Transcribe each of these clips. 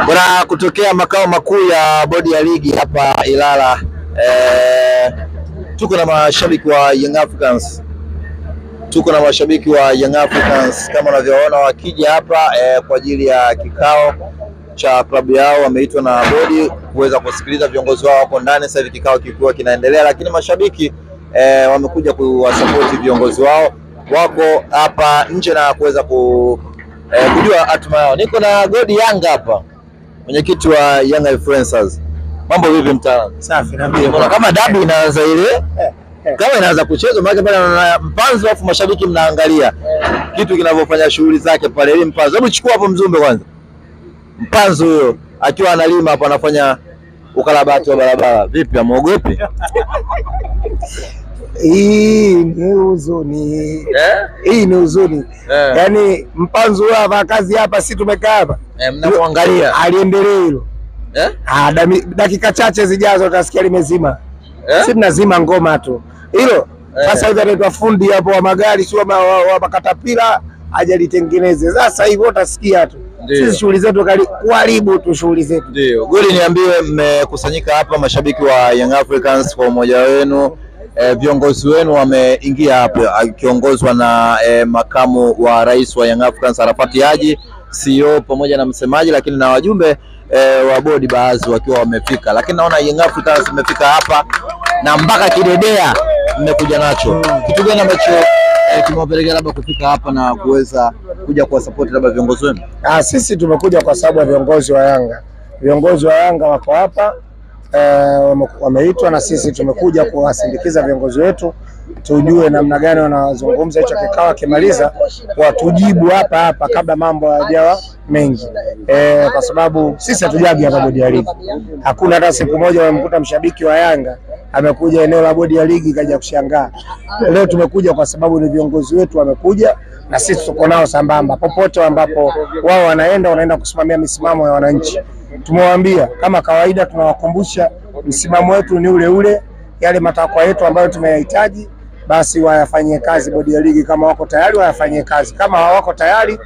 Bwana, kutokea makao makuu ya bodi ya ligi hapa Ilala, tuko na mashabiki wa Young Africans. Kama unavyoona wakija hapa kwa ajili ya kikao cha klabu yao. Wameitwa na bodi kuweza kusikiliza viongozi wao hapo ndani. Sasa hivi kikao kikiwa kinaendelea, lakini mashabiki wamekuja kuwasapoti viongozi wao, wako hapa nje na kuweza kujua hatima yao. Niko na Godi Yanga hapa, mwenyekiti wa Young Influencers. Mambo vipi mtaani? Safi na mbili. Kama dabi inaanza ile kama inaanza kuchezwa, maana pale na Mpanzu afu mashabiki mnaangalia kitu kinavyofanya shughuli zake pale. Ile Mpanzu, hebu chukua hapo Mzumbe kwanza. Mpanzu huyo akiwa analima hapa anafanya ukarabati wa barabara. Vipi, amuogopi? Hii ni huzuni. Hii ni huzuni. Yaani Mpanzu hapa kazi hapa, si tumekaa hapa. Mnamuangalia. Aliendelee hilo. Dakika chache zijazo utasikia limezima. Si tunazima ngoma tu. Hilo. Sasa hivi anaitwa fundi hapo wa magari, sio wa makatapila, ajalitengeneze. Sasa hivi utasikia tu. Sisi shughuli zetu kuharibu tu shughuli zetu. Ndio. Goli, niambie, mmekusanyika hapa mashabiki wa Young Africans kwa umoja wenu. Viongozi wenu wameingia hapa akiongozwa na makamu wa rais wa Young Africans Arafat Haji, CEO pamoja na msemaji, lakini na wajumbe wa bodi baadhi wakiwa wamefika. Lakini naona Young Africans imefika hapa na mpaka kidedea mmekuja nacho. Kitu gani ambacho kimewapelekea labda kufika hapa na kuweza kuja kwa support labda viongozi wenu? Sisi tumekuja kwa sababu ya viongozi wa Yanga. Viongozi wa Yanga wako hapa, wameitwa na sisi tumekuja kuwasindikiza viongozi wetu, tujue namna gani wanazungumza. Hicho kikao kimaliza watujibu hapa kabla mambo hayajawa mengi, kwa sababu sisi hatujagi hapa bodi ya ligi. Hakuna hata siku moja wamkuta mshabiki wa Yanga amekuja eneo la bodi ya ligi kaja kushangaa. Leo tumekuja kwa sababu ni viongozi wetu wamekuja na sisi tuko nao sambamba. Popote ambapo wao wanaenda kusimamia misimamo ya wananchi. Tumewaambia kama kawaida, tunawakumbusha msimamo wetu ni ule ule, yale matakwa yetu ambayo tumeyahitaji basi wayafanyie kazi bodi ya ligi. Kama wako tayari wayafanyie kazi, kama hawako tayari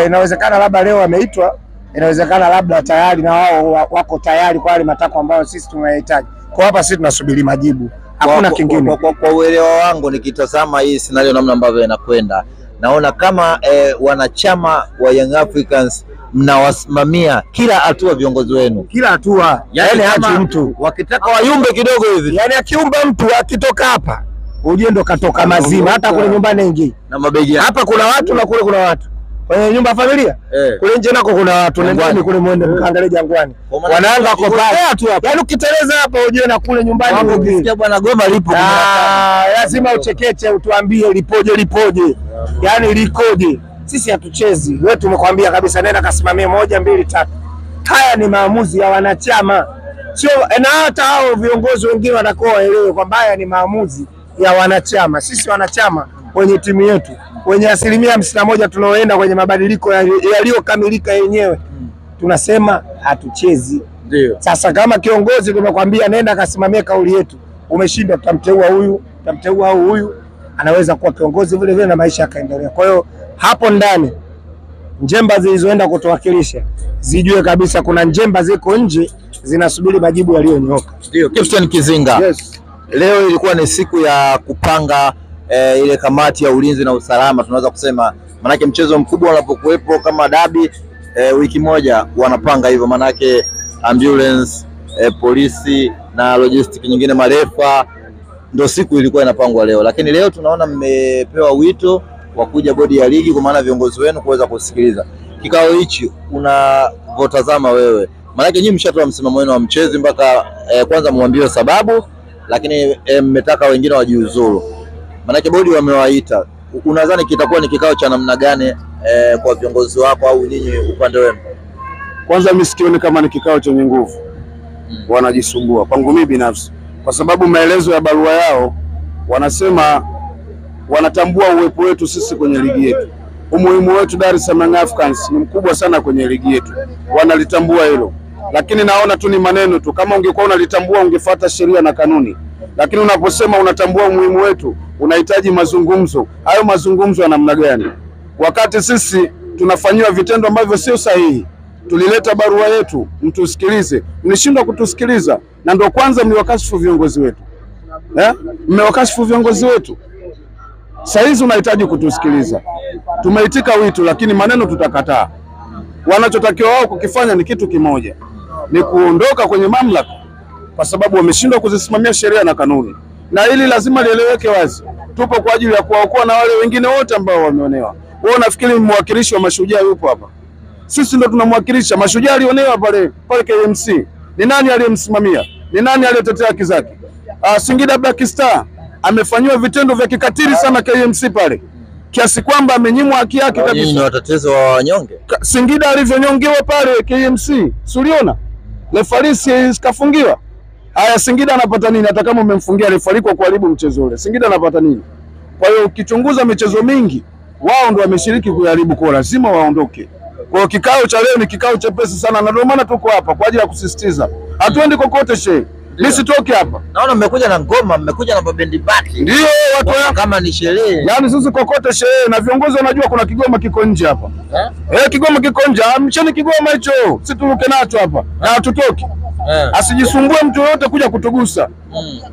inawezekana labda leo wameitwa, inawezekana labda tayari na wao wako tayari kwa yale matakwa ambayo sisi tunayahitaji. Kwa hapa sisi tunasubiri majibu, hakuna kingine. Kwa uelewa wangu nikitazama hii scenario namna ambavyo inakwenda, naona kama wanachama wa Young Africans mnawasimamia kila hatua viongozi wenu, kila hatua. Yani hachi mtu wakitaka wayumbe kidogo hivi, yani akiumba mtu akitoka hapa uje ndo katoka mazima. Hata kule nyumbani ingi na mabegi hapa kuna watu na kule kuna watu kwenye nyumba familia, kule nje nako kuna watu. Nendeni kule muende mkaangalie Jangwani, wanaanza kopaa tu hapa. Yani ukiteleza hapa uje na kule nyumbani ukisikia bwana goma lipo, lazima uchekeche utuambie lipoje, yani likoje. Sisi hatuchezi. Wewe tumekwambia kabisa nenda kasimamie 1 2 3. Haya ni maamuzi ya wanachama. Sio na hata hao viongozi wengine watakuwa waelewe kwamba haya ni maamuzi ya wanachama. Sisi wanachama kwenye timu yetu kwenye 51% tunaoenda kwenye mabadiliko yaliyokamilika yenyewe, tunasema hatuchezi. Ndio. Sasa kama kiongozi tumekwambia nenda kasimamie kauli yetu, umeshinda, tutamteua huyu, tutamteua huyu, anaweza kuwa kiongozi vile vile na maisha yakaendelea. Kwa hiyo hapo ndani njemba zilizoenda kutuwakilisha zijue kabisa kuna njemba ziko nje zinasubiri majibu yaliyonyooka. Ndio. Captain Kizinga. Yes. Leo ilikuwa ni siku ya kupanga ile kamati ya ulinzi na usalama, tunaweza kusema, manake mchezo mkubwa unapokuwepo kama dabi, wiki moja wanapanga hivyo, manake ambulance, polisi na logistic nyingine, marefa, ndio siku ilikuwa inapangwa leo. Lakini leo tunaona mmepewa wito wa kuja bodi ya ligi kwa maana viongozi wenu kuweza kusikiliza. Kikao hichi unavotazama wewe, manake nyinyi mshatoa msimamo wenu wa mchezi mpaka kwanza muambiwe sababu, lakini mmetaka wengine wajiuzuru, manake bodi wamewaita. Unadhani kitakuwa ni kikao cha namna gani kwa viongozi wako au nyinyi upande wenu? Kwanza mimi sikioni kama ni kikao chenye nguvu. Wanajisumbua kwangu mimi binafsi, kwa sababu maelezo ya barua yao wanasema wanatambua uwepo wetu sisi kwenye ligi yetu. Umuhimu wetu Dar es Salaam Africans ni mkubwa sana kwenye ligi yetu, wanalitambua hilo. Lakini naona tu ni maneno tu. Kama ungekuwa unalitambua ungefuata sheria na kanuni. lakini unaposema unatambua umuhimu wetu, unahitaji mazungumzo. Hayo mazungumzo ya namna gani? Wakati sisi tunafanyiwa vitendo ambavyo sio sahihi. Tulileta barua yetu, mtusikilize, mlishindwa kutusikiliza, na ndio kwanza mliwakashifu viongozi wetu. Mmewakashifu viongozi wetu. Sasa hizi unahitaji kutusikiliza. Tumeitika wito, lakini maneno tutakataa. Wanachotakiwa wao kukifanya ni kitu kimoja, ni kuondoka kwenye mamlaka, kwa sababu wameshindwa kuzisimamia sheria na kanuni, na hili lazima lieleweke wazi. Tupo kwa ajili ya kuwaokoa na wale wengine wote ambao wameonewa. Wewe unafikiri mwakilishi wa mashujaa yupo hapa? Sisi ndo tunamwakilisha. Mashujaa alionewa pale KMC. Ni nani aliyemsimamia? Ni nani aliyetetea haki zake? Singida Black Star amefanywa vitendo vya kikatili sana KMC pale, kiasi kwamba amenyimwa haki yake kabisa. Nyinyi ni watetezi wa wanyonge. Singida alivyonyongewa pale KMC, si uliona? Refarisi kafungiwa. Haya, Singida anapata nini hata kama umemfungia refari kwa kuharibu mchezo ule? Singida anapata nini? Kwa hiyo ukichunguza michezo mingi, wao ndio wameshiriki kuharibu, kwa lazima waondoke. Kwa hiyo kikao cha leo ni kikao chepesi sana, na ndio maana tuko hapa kwa ajili ya kusisitiza. Hatuendi kokote shehe. Mimi sitoki hapa. Naona mmekuja na ngoma, mmekuja na mabendi baki. Ndio watu kama ni sherehe. Yaani sisi kokote sherehe, na viongozi wanajua kuna kigoma kiko nje hapa. Kigoma kiko nje. Mcheni kigoma hicho. Sisi turuke nacho hapa. Na tutoki. Asijisumbue mtu yote kuja kutugusa.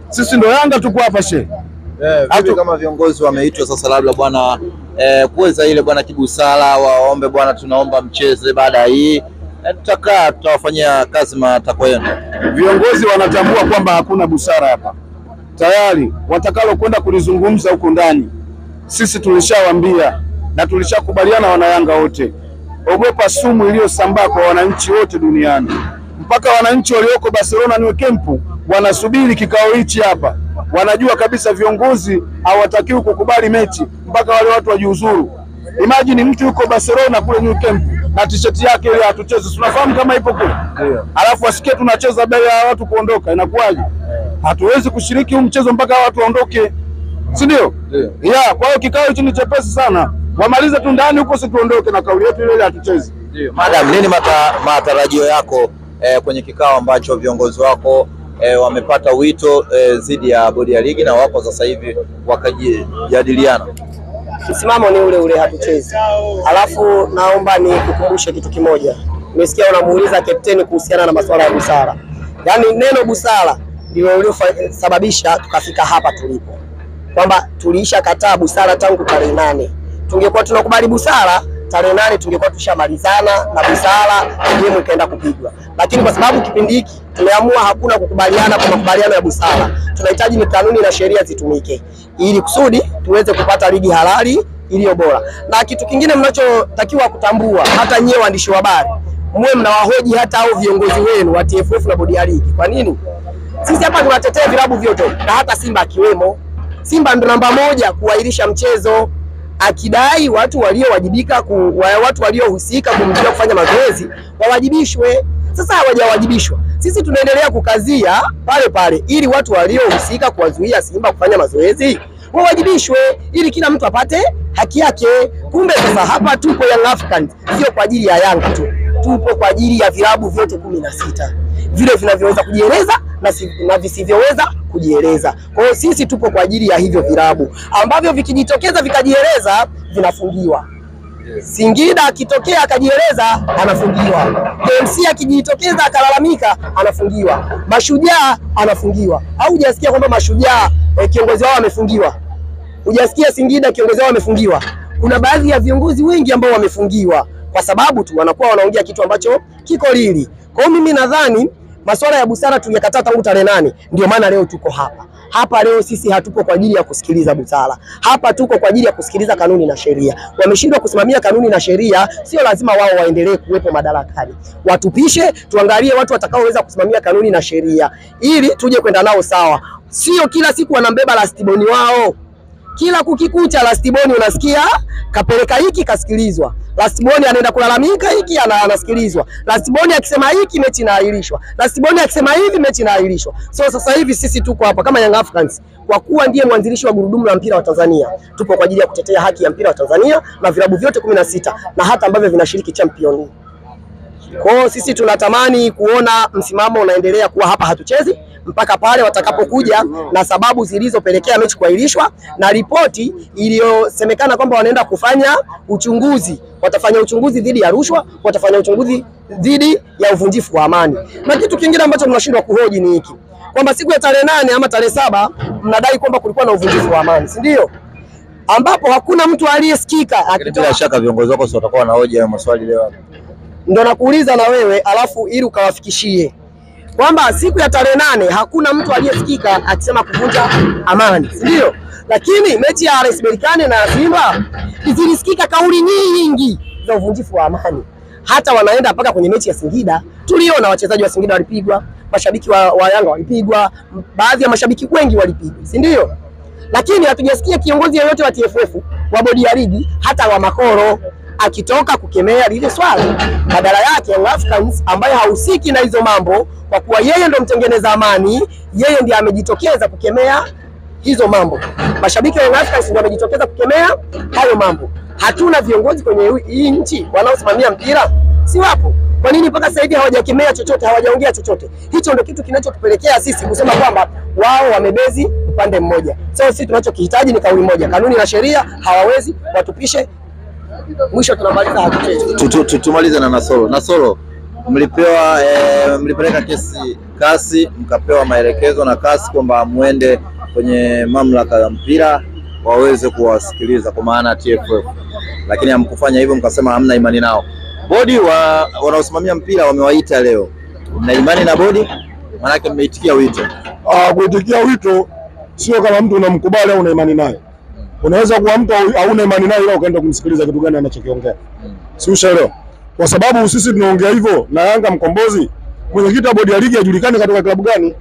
Sisi ndio Yanga tuko hapa shehe. Kama viongozi wameitwa sasa, labda bwana kuweza ile bwana kibusara waombe bwana, tunaomba mcheze baada ya hii. Tutakaa tutawafanyia kazi matakwa yenu. Viongozi wanatambua kwamba hakuna busara hapa. Tayari watakalo kwenda kulizungumza huko ndani, sisi tulishawaambia na tulishakubaliana wanayanga wote. Ogopa sumu iliyosambaa kwa wananchi wote duniani. Mpaka wananchi walioko Barcelona New Camp wanasubiri kikao hichi hapa. Wanajua kabisa viongozi hawatakiwi kukubali mechi mpaka wale watu wajiuzuru. Imagine mtu yuko Barcelona kule New Camp na t-shirt yake ile hatucheze. Tunafahamu kama ipo kule. Alafu asikie tunacheza mbele ya watu kuondoka, inakuwaje? Hatuwezi kushiriki huu mchezo mpaka watu waondoke. Si ndio? Kwa hiyo kikao hicho ni chepesi sana. Wamalize tu ndani huko, sisi tuondoke na kauli yetu ile hatucheze. Madam, nini matarajio yako kwenye kikao ambacho viongozi wako wamepata wito dhidi ya bodi ya ligi na wako sasa hivi wakajadiliana? Msimamo ni ule ule, hatuchezi. Alafu naomba nikukumbushe kitu kimoja. Nimesikia unamuuliza kapteni kuhusiana na masuala ya busara. Yaani neno busara ndio uliosababisha tukafika hapa tulipo. Kwamba tuliisha kataa busara tangu tarehe 8. Tungekuwa tunakubali busara tarehe 8 tungekuwa tushamalizana na busara, game ikaenda kupigwa. Lakini kwa sababu kipindi hiki tumeamua hakuna kukubaliana kwa makubaliano ya busara. Tunahitaji ni kanuni na sheria zitumike ili kusudi tuweze kupata ligi halali iliyo bora. Na kitu kingine mnachotakiwa kutambua, hata nyewe waandishi wa habari, mwe mnawahoji hata hao viongozi wenu wa TFF na bodi ya ligi. Kwa nini? Sisi hapa tunatetea vilabu vyote na hata Simba akiwemo. Simba ndo namba 1 kuahirisha mchezo, akidai watu waliowajibika watu waliohusika kumzuia kufanya mazoezi wawajibishwe. Sasa hawajawajibishwa. Sisi tunaendelea kukazia pale pale ili watu waliohusika kuwazuia Simba kufanya mazoezi wawajibishwe ili kila mtu apate haki yake. Kumbe sasa hapa tupo Young Africans sio kwa ajili ya Yanga tu. Tupo kwa ajili ya vilabu vyote 16. Vile vinavyoweza kujieleza na visivyoweza kujieleza. Kwa hiyo sisi tupo kwa ajili ya hivyo vilabu ambavyo vikijitokeza vikajieleza vinafungiwa. Singida akitokea akajieleza anafungiwa. KMC akijitokeza akalalamika anafungiwa. Mashujaa anafungiwa. Au hujasikia kwamba Mashujaa kiongozi wao amefungiwa? Hujasikia Singida kiongozi wao amefungiwa? Kuna baadhi ya viongozi wengi ambao wamefungiwa kwa sababu tu wanakuwa wanaongea kitu ambacho kiko lili. Kwa hiyo mimi nadhani masuala ya busara tuliyakataa tangu tarehe 8, ndio maana leo tuko hapa. Hapa leo sisi hatupo kwa ajili ya kusikiliza busara. Hapa tuko kwa ajili ya kusikiliza kanuni na sheria. Wameshindwa kusimamia kanuni na sheria, sio lazima wao waendelee kuwepo madarakani. Watupishe, tuangalie watu watakaoweza kusimamia kanuni na sheria ili tuje kwenda nao sawa. Sio kila siku wanambeba lastiboni wao. Kila kukikucha lastiboni unasikia kapeleka hiki kasikilizwa. Lastiboni anaenda kulalamika hiki anasikilizwa. Lastiboni akisema hiki mechi inaahirishwa. Lastiboni akisema hivi mechi inaahirishwa. So sasa hivi sisi tuko hapa kama Young Africans kwa kuwa ndiye mwanzilishi wa gurudumu la mpira wa Tanzania. Tupo kwa ajili ya kutetea haki ya mpira wa Tanzania na vilabu vyote 16 na hata ambavyo vinashiriki Champions League. Kwa hiyo sisi tunatamani kuona msimamo unaendelea kuwa hapa hatuchezi mpaka pale watakapokuja na sababu zilizopelekea mechi kuahirishwa na ripoti iliyosemekana kwamba wanaenda kufanya uchunguzi. Watafanya uchunguzi dhidi ya rushwa, watafanya uchunguzi dhidi ya uvunjifu wa amani. Na kitu kingine ambacho tunashindwa kuhoji ni hiki, kwamba siku ya tarehe 8 ama tarehe 7 mnadai kwamba kulikuwa na uvunjifu wa amani, si ndio? Ambapo hakuna mtu aliyesikika. Bila shaka viongozi wako sio watakuwa na hoja ya maswali leo. Ndio nakuuliza na wewe, alafu ili ukawafikishie kwamba siku ya tarehe 8 hakuna mtu aliyesikika akisema kuvunja amani, si ndio? Lakini mechi ya RS Berkane na Simba zilisikika kauli nyingi za uvunjifu wa amani. Hata wanaenda mpaka kwenye mechi ya Singida, tuliona wachezaji wa Singida walipigwa, mashabiki wa Yanga walipigwa, baadhi ya mashabiki wengi walipigwa, si ndio? Lakini hatujasikia kiongozi yeyote wa TFF, wa bodi ya ligi, hata wa Makoro akitoka kukemea lile swala. Badala yake Young Africans ambaye hahusiki na hizo mambo, kwa kuwa yeye ndo mtengeneza amani, yeye ndiye amejitokeza kukemea hizo mambo. Mashabiki wa Young Africans ndio wamejitokeza kukemea hayo mambo. Hatuna viongozi kwenye hii nchi wanaosimamia mpira, si wapo? Kwa nini mpaka sasa hivi hawajakemea chochote, hawajaongea chochote? Hicho ndio kitu kinachotupelekea sisi kusema kwamba wao wamebezi upande mmoja. Sasa sisi tunachokihitaji ni kauli moja, kanuni na sheria hawawezi watupishe. Mwisho tunamaliza hatuchezo. Tumalize na Nasoro. Nasoro, mlipewa mlipeleka kesi kasi, mkapewa maelekezo na kasi kwamba muende kwenye mamlaka ya mpira waweze kuwasikiliza kwa maana TFF, lakini hamkufanya hivyo, mkasema hamna imani nao. Bodi wanaosimamia mpira wamewaita leo, mna imani na bodi? Maanake mmeitikia wito. Kuitikia wito sio kama mtu unamkubali au una imani naye. Unaweza kuwa mtu hauna imani naye ila ukaenda kumsikiliza kitu gani anachokiongea. Si ushaelewa? Kwa sababu sisi tunaongea hivyo na Yanga Mkombozi, mwenyekiti wa bodi ya ligi hajulikani katika klabu gani.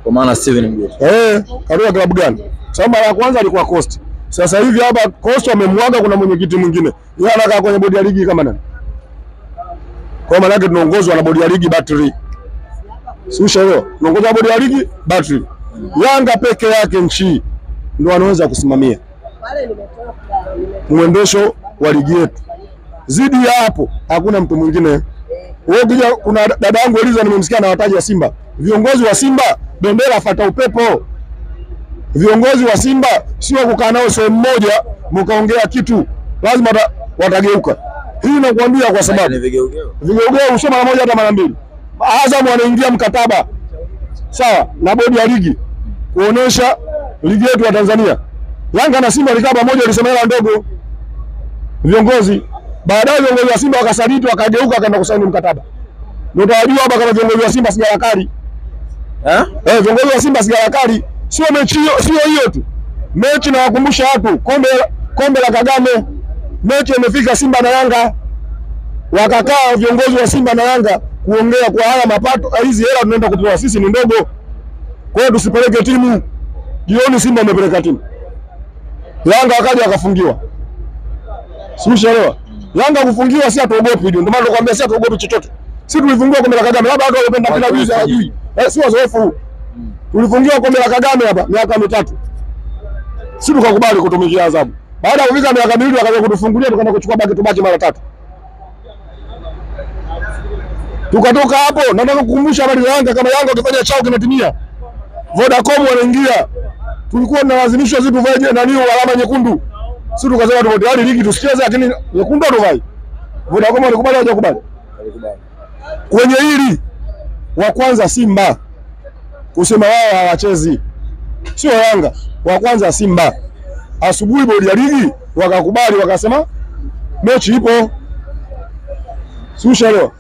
Kwa maana Steven Mguto. Katika klabu gani? Sababu mara ya kwanza alikuwa Coast. Sasa hivi hapa Coast wamemwaga, kuna mwenyekiti mwingine. Yeye anakaa kwenye bodi ya ligi kama nani? Kwa maana yake tunaongozwa na bodi ya ligi battery. Si ushaelewa? Tunaongozwa na bodi ya ligi battery. Yanga peke yake nchi ndio anaweza kusimamia muendesho wa ligi yetu. Zidi ya hapo hakuna mtu mwingine. Wewe ukija, kuna dada yangu Eliza nimemsikia na wataji wa Simba. Viongozi wa Simba bendera afuata upepo. Viongozi wa Simba sio kukaa nao sehemu moja mkaongea kitu, lazima watageuka. Hii nakwambia kwa sababu vigeugeu usio mara moja hata mara mbili. Azam anaingia mkataba sawa na bodi ya ligi kuonesha ligi yetu ya Tanzania. Yanga na Simba walikaa pamoja, walisema hela ndogo viongozi. Baadaye viongozi wa Simba wakasaliti, wakageuka, wakaenda kusaini mkataba. Ndio utajua hapa kama viongozi wa Simba sigara kali. Viongozi wa Simba sigara kali. Sio mechi hiyo, sio hiyo tu. Mechi na wakumbusha watu kombe la Kagame. Mechi imefika Simba na Yanga. Wakakaa viongozi wa Simba na Yanga kuongea kwa haya mapato, hizi hela tunaenda kupewa sisi ni ndogo. Kwa hiyo tusipeleke timu. Jioni Simba amepeleka timu. Yanga wakaja wakafungiwa. Si ushaelewa? Yanga kufungiwa si atuogopi, ndio maana nakwambia si atuogopi chochote. Sisi tulifungiwa kombe la Kagame, labda watu wapenda mpira juzi hawajui. Si wazoefu. Tulifungiwa kombe la Kagame hapa miaka 3. Sisi tukakubali kutumikia adhabu. Baada ya kufika miaka 2 wakaja kutufungulia, tukaenda kuchukua baki mara 3. Tukatoka hapo, nataka kukumbusha habari za Yanga, kama Yanga ukifanya chao kinatimia. Vodacom wanaingia. Tulikuwa tunalazimishwa sisi tuvae nani alama nyekundu. Sisi tukasema tupo tayari ligi tusicheze, lakini nyekundu tuvai. Vodacom walikubali au hajakubali? Walikubali. Kwenye hili wa kwanza Simba kusema wao hawachezi. Sio Yanga, wa kwanza Simba. Asubuhi bodi ya ligi wakakubali, wakasema mechi ipo. Susha leo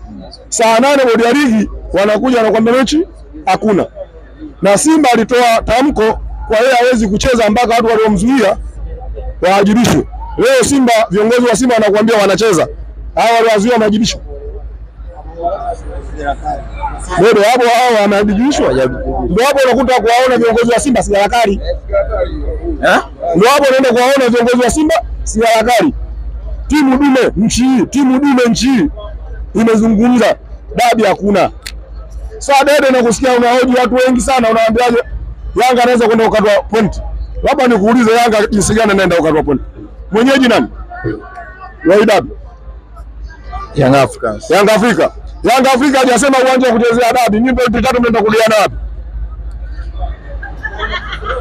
saa 8 bodi ya ligi wanakuja na kwamba mechi hakuna. Na Simba alitoa tamko kwa yeye hawezi kucheza mpaka watu waliomzuia waajibishwe. Leo Simba, viongozi wa Simba wanakuambia wanacheza. Hao waliowazuia waajibishwe. Ndio hapo hao wameajibishwa. Ndio hapo unakuta kuwaona viongozi wa Simba sigara kali. Ndio hapo unaenda kuwaona viongozi wa Simba sigara kali. Timu dume nchi imezungumza, dabi hakuna. Sasa dede na kusikia unahoji watu wengi sana, unawaambiaje Yanga anaweza kwenda ukatwa point. Labda nikuulize Yanga jinsi gani anaenda ukatwa point. Mwenyeji nani? Waidabi. Young Africans. Yanga Afrika hajasema uwanja wa kuchezea dabi. Nyinyi point 3 mnaenda kuliana wapi?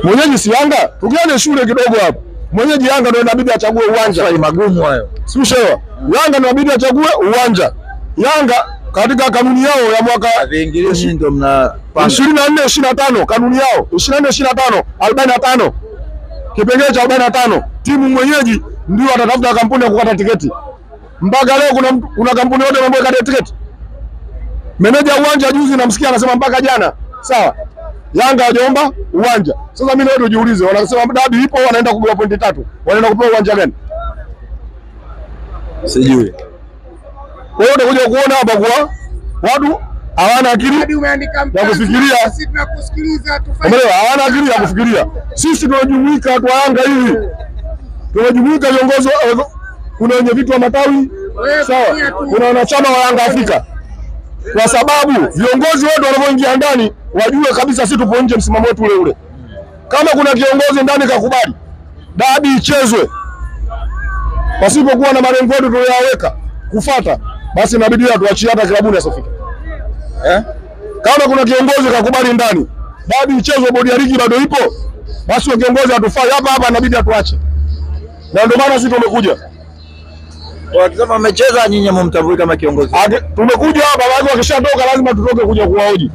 Mwenyeji si Yanga, tukiane shule kidogo hapo. Mwenyeji Yanga ndio inabidi achague uwanja. Swali magumu hayo. Si ushaelewa? Yanga ndio inabidi achague uwanja. Yanga katika kanuni yao ya mwaka Viingilio ndio mnapanga 24 25, kanuni yao 24 25 45. Kipengele cha 45, timu mwenyeji ndio atatafuta kampuni ya kukata tiketi. Mpaka leo kuna kampuni yote ambayo kata tiketi. Meneja uwanja juzi namsikia anasema mpaka jana. Sawa. Yanga hajaomba uwanja. Sasa mimi leo tujiulize, wanasema dabi ipo, wanaenda kugawa pointi 3. Wanaenda kupewa uwanja gani? sijui. Kwa hiyo utakuja kuona hapa kwa watu hawana akili ya kufikiria. Sisi tunakusikiliza Umeelewa? Hawana akili ya kufikiria. Sisi tunajumuika watu wa Yanga hivi. Tunajumuika viongozi, kuna wenye vitu wa matawi, sawa? Kuna wanachama wa Yanga Afrika. Kwa sababu viongozi wetu wanapoingia ndani wajue kabisa sisi tupo nje, msimamo wetu ule ule. Kama kuna kiongozi ndani kakubali dabi ichezwe pasipokuwa na malengo yetu tuliyoweka kufuata, basi inabidi tuachie hata klabuni asifike. Kama kuna kiongozi kakubali ndani dabi ichezwe, bodi ya ligi bado ipo, basi wa kiongozi atufai hapa inabidi atuache. Na ndio maana sisi tumekuja. Wakisema mmecheza nyinyi mmtambui kama kiongozi. Tumekuja hapa baada wakishatoka lazima tutoke kuja kuwahoji.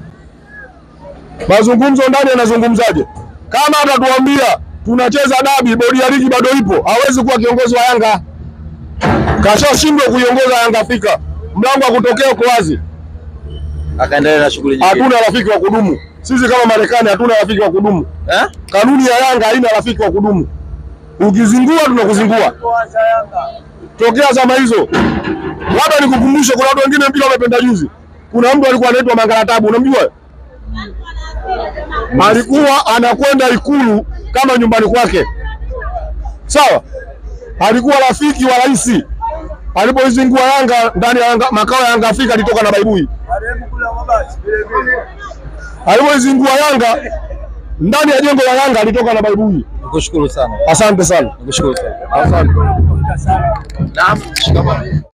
Mazungumzo ndani yanazungumzaje? Kama atatuambia tunacheza dabi, bodi ya ligi bado ipo, hawezi kuwa kiongozi wa Yanga. Kashashindwa kuiongoza Yanga Afrika. Mlango wa kutokea uko wazi. Akaendelea na shughuli nyingine. Hatuna rafiki wa kudumu. Sisi kama Marekani hatuna rafiki wa kudumu. Kanuni ya Yanga haina rafiki wa kudumu. Ukizingua tunakuzingua. Tokea zama hizo. Labda nikukumbushe, kuna watu wengine mpira wamependa juzi. Kuna mtu alikuwa anaitwa Mangalatabu, unamjua? Alikuwa anakwenda Ikulu kama nyumbani kwake. Sawa? Alikuwa rafiki wa rais. Alipoizingua Yanga ndani ya makao ya Yanga Afrika alitoka na baibui. Alipoizingua Yanga ndani ya jengo la Yanga alitoka na baibui. Nikushukuru sana. Asante sana. Nikushukuru sana. Asante. Naam, shikamani.